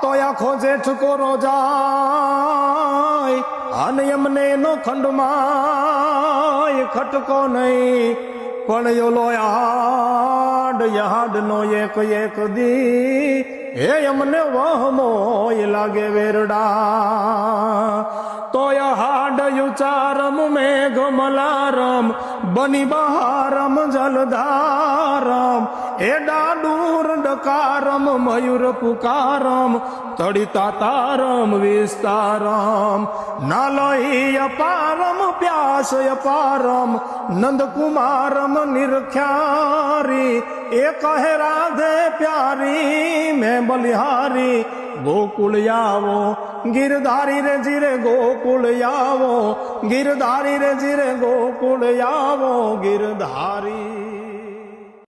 તો આખો જેઠ કોરો જાય અને એમને નો ખંડમાં ખટકો નહીં પણ યોલો યાડ નો એક એક દી હે એમને વહમો લાગે વેરડા તો હાડ યુચારમ મેઘ મલારમ બની બહારમ જલધારમ એડા ડૂર ડકારમ મયુર પુકારમ તડિતા તારમ વિસ્તારમ નાલઈ અપારમ પ્યાસ અપારમ નંદકુમારમ નિરખ્યારી એ કહે રાધે પ્યારી મેં બલિહારી ગોકુળ આવો ગિરધારી રે જીરે ગોકુળ આવો ગિરધારી રે જીરે ગોકુળ આવો ગિરધારી